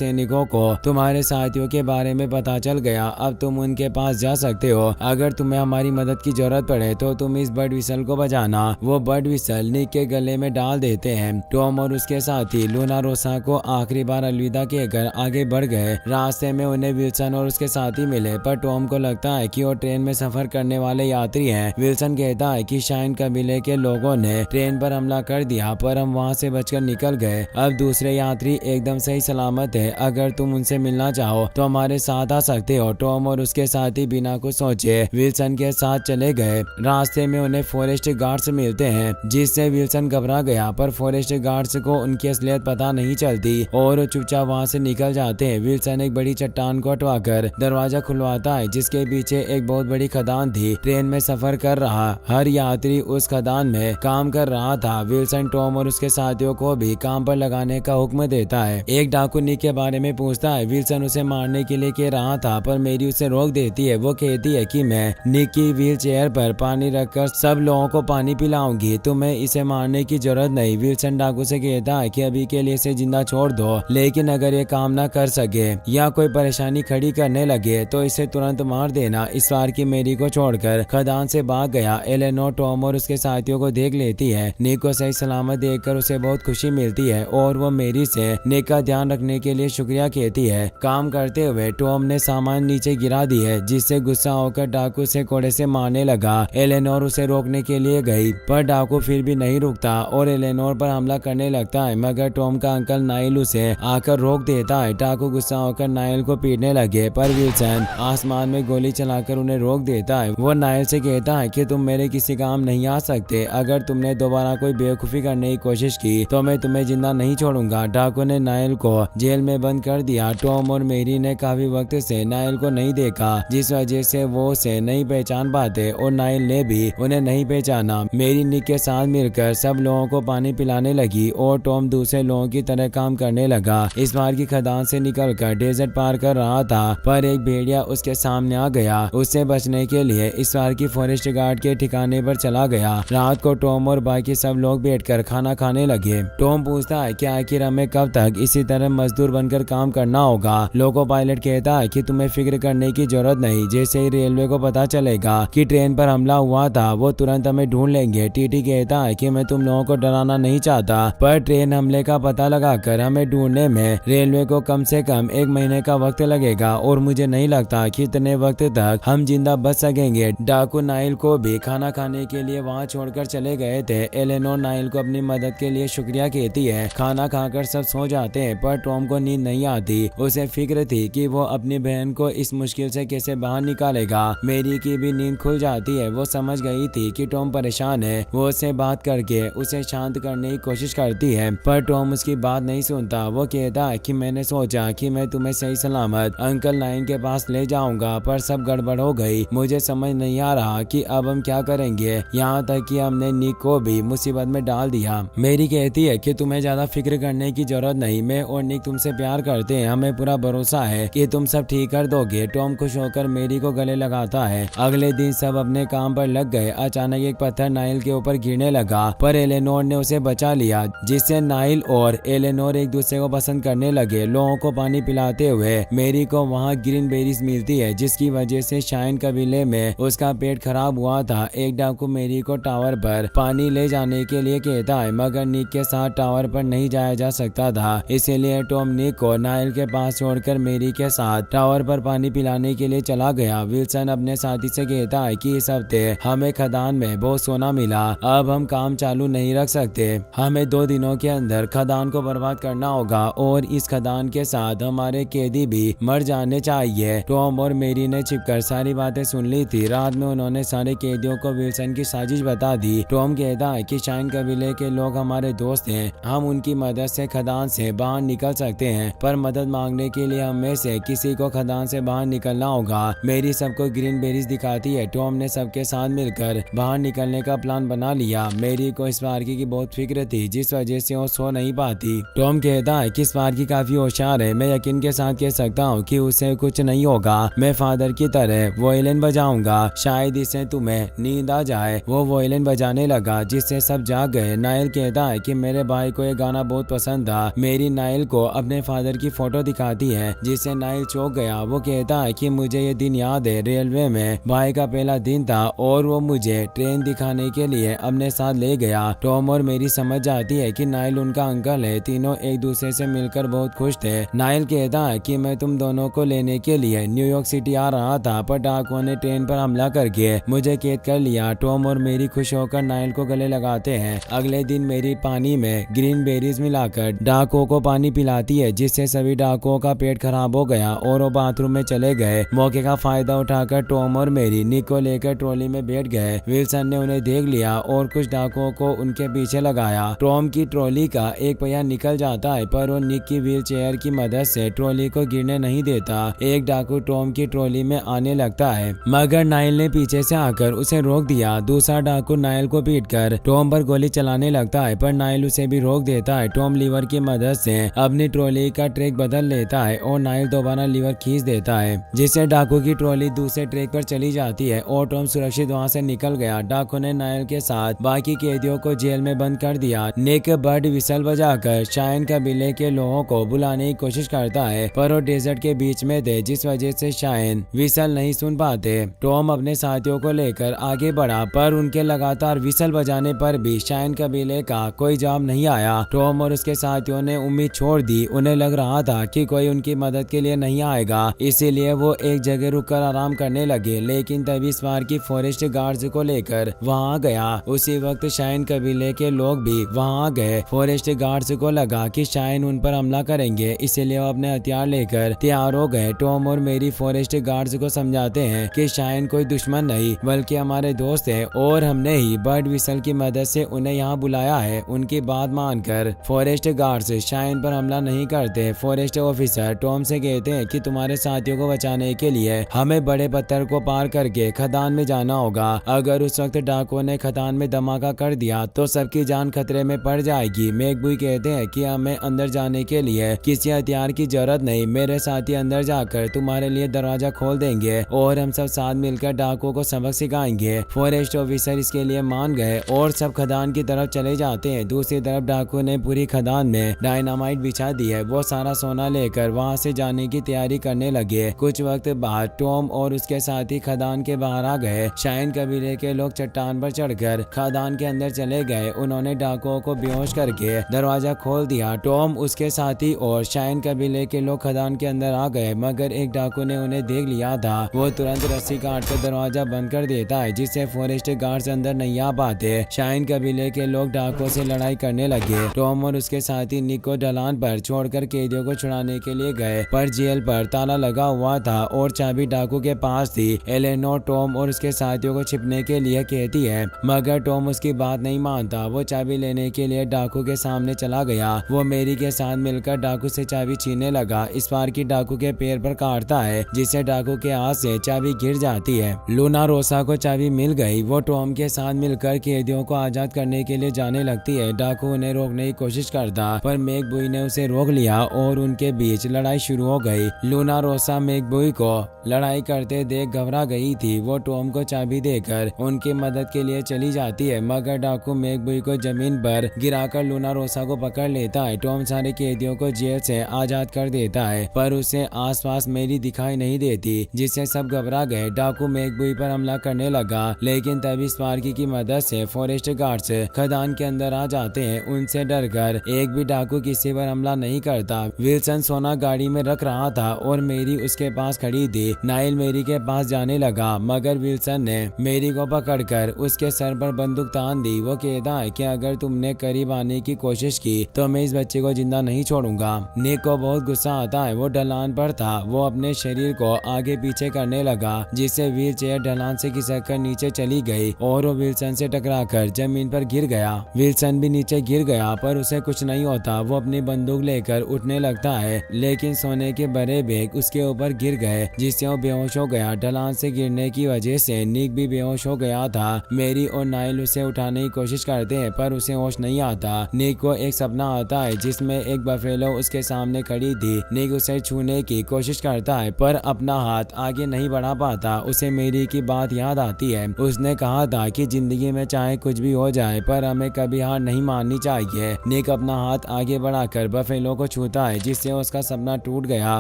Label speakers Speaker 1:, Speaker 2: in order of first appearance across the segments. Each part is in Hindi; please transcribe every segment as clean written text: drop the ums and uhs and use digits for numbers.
Speaker 1: सैनिकों को तुम्हारे साथियों के बारे में पता चल गया। अब तुम उनके पास जा सकते हो। अगर तुम्हें हमारी मदद की जरूरत पड़े तो तुम इस बर्ड विसल को बजाना। वो बर्ड विसल निक के गले में डाल देते हैं। टॉम और उसके साथी लूना रोसा को आखिरी बार अलविदा कहकर आगे बढ़ गए। रास्ते में उन्हें विल्सन और उसके साथी मिले, पर टॉम को लगता है कि वो ट्रेन में सफर करने वाले यात्री हैं। विल्सन कहता है कि शाइन कबीले के लोगों ने ट्रेन पर हमला कर दिया, पर हम वहाँ से बचकर निकल गए। अब दूसरे यात्री एकदम सही सलामत है। अगर तुम उनसे मिलना चाहो तो हमारे साथ आ सकते हो। टॉम और उसके साथी बिना कुछ सोचे विल्सन के साथ चले गए। रास्ते में उन्हें फॉरेस्ट गार्ड्स मिलते हैं, जिससे विल्सन घबरा गया, पर फॉरेस्ट गार्ड्स को उनकी असलियत पता नहीं चलती और चुपचाप वहाँ से निकल जाते हैं। विल्सन एक बड़ी चट्टान को हटवाकर दरवाजा खुलवाता है, जिसके पीछे एक बहुत बड़ी खदान थी। ट्रेन में सफर कर रहा हर यात्री उस खदान में काम कर रहा था। विल्सन टॉम और उसके साथियों को भी काम पर लगाने का हुक्म देता है। एक डाकू निक के बारे में पूछता है। विल्सन उसे मारने के लिए कह रहा था, पर मेरी उसे रोक देती है। वो कहती है कि मैं निक की व्हील चेयर पर पानी रखकर सब लोगों को पानी पिलाऊंगी, तुम्हें इसे मारने की जरूरत नहीं। विल्सन डाकू से कहता है कि अभी के लिए इसे जिंदा छोड़ दो, लेकिन अगर ये काम ना कर सके या कोई परेशानी खड़ी करने लगे तो इसे तुरंत मार देना। इस बार की मेरी को छोड़कर खदान से भाग गया। एलेनोर टॉम और उसके साथियों को देख लेती है। निक को सही सलामत देखकर उसे बहुत खुशी मिलती है और वो मेरी से निक का ध्यान रखने के लिए शुक्रिया कहती है। काम करते हुए टॉम ने सामान नीचे गिरा दी है, जिससे गुस्सा होकर डाकू से कोड़े से मारने लगा। एलेनोर उसे रोकने के लिए गई, पर डाकू फिर भी नहीं रुकता और एलेनोर पर हमला करने लगता है, मगर टॉम का अंकल नाइल उसे आकर रोक देता है। डाकू गुस्सा होकर नाइल को पीटने लगे, पर विल्सन आसमान में गोली चलाकर उन्हें रोक देता है। वो नाइल से कहता है कि तुम मेरे किसी काम नहीं आ सकते। अगर तुमने दोबारा कोई बेवकूफी करने की कोशिश की तो मैं तुम्हें जिंदा नहीं छोड़ूंगा। डाकू ने नाइल को जेल में बंद कर दिया। टॉम और मेरी ने काफी वक्त से नाइल को नहीं देखा, जिस वजह से वो उसे नहीं पहचान पाते और नाइल ने भी उन्हें नहीं पहचाना। मेरी निक के साथ मिलकर सब लोगों को पानी पिलाने लगी और टॉम दूसरे लोगों की तरह काम करने लगा। इस बार की खदान से निकलकर डेजर्ट पार कर रहा था, पर एक भेड़िया उसके सामने आ गया। उससे बचने के लिए इस बार की फॉरेस्ट गार्ड के ठिकाने पर चला गया। रात को टॉम और बाकी सब लोग बैठकर खाना खाने लगे। टॉम पूछता है कि आखिर हमें कब तक इसी तरह मजदूर बनकर काम करना होगा। लोको पायलट कहता है कि तुम्हें फिक्र करने की जरूरत नहीं। जैसे ही रेलवे को पता चलेगा कि ट्रेन पर हमला हुआ था, वो तुरंत हमें ढूंढ लेंगे। टीटी कहता है कि मैं तुम लोगों को डराना नहीं चाहता, पर ट्रेन हमले का पता लगाकर हमें ढूंढने में रेलवे को कम से कम 1 महीने का वक्त लगेगा और मुझे नहीं लगता कि इतने वक्त तक हम जिंदा बच सकेंगे। डाकू नाइल को भी खाना खाने के लिए वहाँ छोड़कर चले गए थे। एलेनोर नाइल को अपनी मदद के लिए शुक्रिया कहती है। खाना खाकर सब सो जाते हैं, पर टॉम को नींद नहीं आती। उसे फिक्र थी कि वो अपनी बहन को इस मुश्किल से कैसे बाहर निकालेगा। मेरी की भी नींद खुल जाती है। वो समझ गई थी कि टॉम परेशान है। वो उससे बात करके उसे शांत करने की कोशिश करती है, पर टॉम उसकी बात नहीं सुनता। वो कहता है कि मैंने सोचा कि मैं तुम्हें सही सलामत अंकल नाइन के पास ले जाऊंगा, पर सब गड़बड़ हो गई। मुझे समझ नहीं आ रहा कि अब हम क्या करेंगे। यहाँ तक कि हमने निक को भी मुसीबत में डाल दिया। मेरी कहती है कि तुम्हें ज्यादा फिक्र करने की जरूरत नहीं। मैं और निक तुमसे प्यार करते हैं। हमें पूरा भरोसा है कि तुम सब ठीक कर दोगे। टॉम खुश होकर मेरी को गले लगाता है। अगले दिन सब अपने काम पर लग गए। अचानक एक पत्थर नाइल के ऊपर गिरने लगा, पर एलेनोर ने उसे बचा लिया, जिससे नाइल और एलेनोर एक दूसरे को पसंद करने लगे। लोगों को पानी पिलाते हुए मेरी को वहाँ ग्रीन बेरीज मिलती है, जिसकी वजह से शाइन कबीले में उसका पेट खराब हुआ था। एक डाकू मेरी को टावर पर पानी ले जाने के लिए कहता है, मगर निक के साथ टावर पर नहीं जाया जा सकता था। इसीलिए टॉम निक को नाइल के पास छोड़कर मेरी के साथ टावर पर पानी पिलाने के लिए चला गया। विल्सन अपने साथी से कहता है कि इस हफ्ते हमें खदान में बहुत सोना मिला। अब हम काम चालू नहीं रख सकते। हमें 2 दिनों के अंदर खदान को बर्बाद करना होगा और इस खदान के साथ हमारे कैदी भी मर जाने चाहिए। टॉम और मेरी ने छिपकर सारी बातें सुन ली थी। रात में उन्होंने सारे कैदियों को विल्सन की साजिश बता दी। टॉम कहता है कि शाइन कबीले के लोग हमारे दोस्त हैं। हम उनकी मदद से खदान से बाहर निकल सकते हैं, पर मदद मांगने के लिए हम में से किसी को खदान से बाहर निकलना होगा। मेरी सबको ग्रीन बेरीज दिखाती है। टॉम ने सबके साथ मिलकर बाहर निकलने का प्लान बना लिया। मेरी को स्पार्की की बहुत फिक्र थी, जिस वजह से वो सो नहीं पाती। टॉम कहता है कि स्पार्की काफी होशियार है। मैं यकीन के साथ कह सकता हूँ कि उसे कुछ नहीं होगा। मैं फादर की तरह वोयलिन बजाऊंगा, शायद इससे तुम्हें नींद आ जाए। वो वोयलिन बजाने लगा, जिससे सब जाग गए। नाइल कहता है कि मेरे भाई को ये गाना बहुत पसंद था। मेरी नाइल को अपने फादर की फोटो दिखाती है, जिससे नाइल चौंक गया। वो कहता है कि मुझे ये दिन याद है, रेलवे में भाई का पहला दिन था और वो मुझे ट्रेन दिखाने के लिए अपने साथ ले गया। टॉम और मेरी समझ जाती है कि नाइल उनका अंकल है। तीनों एक दूसरे से मिलकर बहुत खुश थे। नाइल कहता है कि मैं तुम दोनों को लेने के लिए न्यूयॉर्क सिटी आ रहा था, पर डाकुओं ने ट्रेन पर हमला करके मुझे कैद कर लिया। टॉम और मेरी खुश होकर नाइल को गले लगाते हैं। अगले दिन मेरी पानी में ग्रीन बेरीज मिलाकर डाकुओं को पानी पिलाती है, जिससे सभी डाकुओं का पेट खराब हो गया और वो बाथरूम में चले गए। मौके का फायदा उठाकर टॉम और मेरी निक को लेकर ट्रॉली में बैठ गए। विल्सन ने उन्हें देख लिया और कुछ डाकुओं को उनके पीछे लगाया। टॉम की ट्रॉली का एक पहिया निकल जाता है, पर वो निक की व्हील चेयर की मदद से ट्रॉली को गिरने नहीं देता। एक डाकू टॉम की ट्रॉली में आने लगता है, मगर नाइल ने पीछे से आकर उसे रोक दिया। दूसरा डाकू नाइल को पीटकर टॉम पर गोली चलाने लगता है, पर नाइल उसे भी रोक देता है। टॉम लीवर की मदद से अपनी ट्रॉली का ट्रैक बदल लेता है और नाइल दोबारा लीवर खींच देता है, जिससे डाकू की ट्रॉली दूसरे ट्रैक पर चली जाती है और टॉम सुरक्षित वहां से निकल गया। डाकू ने नाइल के साथ बाकी कैदियों को जेल में बंद कर दिया। निक बर्ड विसल बजाकर शाइन कबीले के लोगों को बुलाने की कोशिश करता है, पर वो डेजर्ट के बीच में थे, जिस वजह से शाइन विसल नहीं सुन पाते। टॉम अपने साथियों को लेकर आगे बढ़ा, पर उनके लगातार विसल बजाने पर भी शाइन कबीले का कोई जवाब नहीं आया। टॉम और उसके साथियों ने उम्मीद छोड़ दी। उन्हें लग रहा था कि कोई उनकी मदद के लिए नहीं आएगा, इसीलिए वो एक जगह रुककर आराम करने लगे। लेकिन तभी स्पार्की फॉरेस्ट गार्ड्स को लेकर वहां गया। उसी वक्त शाइन कबीले के लोग भी वहां गए। फॉरेस्ट गार्ड्स को लगा कि शाइन उन पर हमला करेंगे, इसीलिए वो अपने हथियार लेकर तैयार हो गए। टॉम और मेरी फॉरेस्ट गार्ड्स को समझाते हैं कि शाइन कोई दुश्मन नहीं बल्कि हमारे दोस्त है और हमने ही बर्ड विसल की मदद से उन्हें यहाँ बुलाया है। उनकी बात मानकर फॉरेस्ट गार्ड्स शाइन पर हमला नहीं करते। फॉरेस्ट ऑफिसर टॉम से कहते हैं कि तुम्हारे साथियों को बचाने के लिए हमें बड़े पत्थर को पार करके खदान में जाना होगा। अगर उस वक्त डाकुओं ने खदान में धमाका कर दिया तो सबकी जान खतरे में पड़ जाएगी। मैकबुई कहते हैं कि हमें अंदर जाने के लिए किसी हथियार की जरूरत नहीं, मेरे साथी अंदर जाकर तुम्हारे लिए दरवाजा खोल देंगे और हम सब साथ मिलकर डाकुओं को सबक सिखाएंगे। फॉरेस्ट ऑफिसर इसके लिए मान गए और सब खदान की तरफ चले जाते हैं। दूसरी तरफ डाकू ने पूरी खदान में डायनामाइट बिछा दी है। वो सारा सोना लेकर वहां से जाने की तैयारी करने लगे। कुछ वक्त बाद टॉम और उसके साथी खदान के बाहर आ गए। शाइन कबीले के लोग चट्टान पर चढ़कर खदान के अंदर चले गए। उन्होंने डाकुओं को बेहोश करके दरवाजा खोल दिया। टॉम, उसके साथी और शाइन कबीले के लोग खदान के अंदर आ गए, मगर एक डाकू ने उन्हें देख लिया था। वो तुरंत रस्सी काट कर दरवाजा बंद कर देता है, जिससे फॉरेस्ट गार्ड्स अंदर नहीं आ पाते। शाइन कबीले के लोग डाकुओं से लड़ाई करने लगे। टॉम और उसके साथी निक को ढलान पर छोड़कर कैदियों को छुड़ाने के लिए गए, पर जेल पर ताला लगा हुआ था और चाबी डाकू के पास थी। एलेनोर टॉम और उसके साथियों को छिपने के लिए कहती है, मगर टॉम उसकी बात नहीं मानता। वो चाबी लेने के लिए डाकू के सामने चला गया। वो मेरी के साथ मिलकर डाकू से चाबी छीनने लगा। स्पार्की डाकू के पैर पर काटता है, जिससे डाकू के हाथ से चाबी गिर जाती है। लूना रोसा को चाबी मिल गई। वो टॉम के साथ मिलकर कैदियों को आजाद करने के लिए जाने लगती है। डाकू उन्हें रोकने की कोशिश करता, पर मैकबुई ने उसे रोक लिया और उनके बीच लड़ाई शुरू हो गई। लूना रोसा मैकबुई को लड़ाई करते देख घबरा गई थी। वो टॉम को चाबी देकर उनकी मदद के लिए चली जाती है, मगर डाकू मैकबुई को जमीन पर गिराकर लूना रोसा को पकड़ लेता है। टॉम सारे कैदियों को जेल से आजाद कर देता है, पर उसे आसपास मेरी दिखाई नहीं देती, जिससे सब घबरा गए। डाकू मैकबुई पर हमला करने लगा, लेकिन तभी स्पार्की की मदद से फॉरेस्ट गार्ड्स खदान के अंदर आ जाते हैं। उनसे डरकर एक भी डाकू किसी पर हमला नहीं करता। विल्सन सोना गाड़ी में रख रहा था और मेरी उसके पास खड़ी थी। नाइल मेरी के पास जाने लगा, मगर विल्सन ने मेरी को पकड़कर उसके सर पर बंदूक तान दी। वो कहता है कि अगर तुमने करीब आने की कोशिश की तो मैं इस बच्चे को जिंदा नहीं छोड़ूंगा। निक को बहुत गुस्सा आता है। वो ढलान पर था। वो अपने शरीर को आगे पीछे करने लगा, जिससे व्हील चेयर ढलान से खिसक कर नीचे चली गई और वो विल्सन से टकराकर जमीन पर गिर गया। विल्सन भी नीचे गिर गया, पर उसे कुछ नहीं होता। वो अपनी बंदूक लेकर उठने लगता है, लेकिन सोने के बड़े बैग उसके ऊपर गिर गए, जिससे वो बेहोश हो गया। ढलान से गिरने की वजह से निक भी बेहोश हो गया था। मेरी और नाइल उसे उठाने की कोशिश करते हैं, पर उसे होश नहीं आता। निक को एक सपना आता है जिसमें एक बफेलो उसके सामने खड़ी थी। निक उसे छूने की कोशिश करता है, पर अपना हाथ आगे नहीं बढ़ा पाता। उसे मेरी की बात याद आती है। उसने कहा था कि जिंदगी में चाहे कुछ भी हो जाए, पर हमें कभी हार नहीं माननी चाहिए। निक अपना हाथ आगे बढ़ाकर बफेलो को छूता है जिससे उसका सपना टूट गया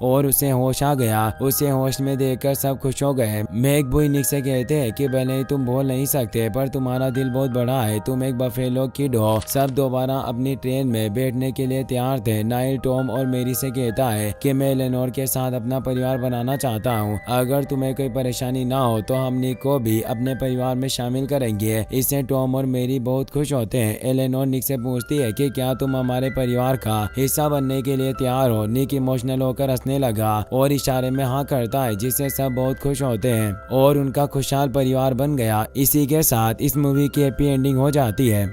Speaker 1: और उसे होश आ गया। उसे होश में देखकर सब खुश हो गए। मैक बॉय निक से कहते हैं कि भले ही तुम बोल नहीं सकते पर तुम्हारा दिल बहुत बड़ा है, तुम एक बफेलो किड हो। सब दोबारा अपनी ट्रेन में बैठने के लिए तैयार थे। नाइल टॉम और मेरी से कहता है कि मैं एलेनोर के साथ अपना परिवार बनाना चाहता हूँ। अगर तुम्हें कोई परेशानी ना हो तो हम निक को भी अपने परिवार में शामिल करेंगे। इससे टॉम और मेरी बहुत खुश होते हैं। एलेनोर निक से पूछती है कि क्या तुम हमारे परिवार का हिस्सा बनने के लिए तैयार हो। निक इमोशनल होकर हंसने लगा और इशारे में हाँ करता है जिससे सब बहुत खुश होते हैं और उनका खुशहाल परिवार बन गया। इसी के साथ इस मूवी की हैप्पी एंडिंग हो जाती है।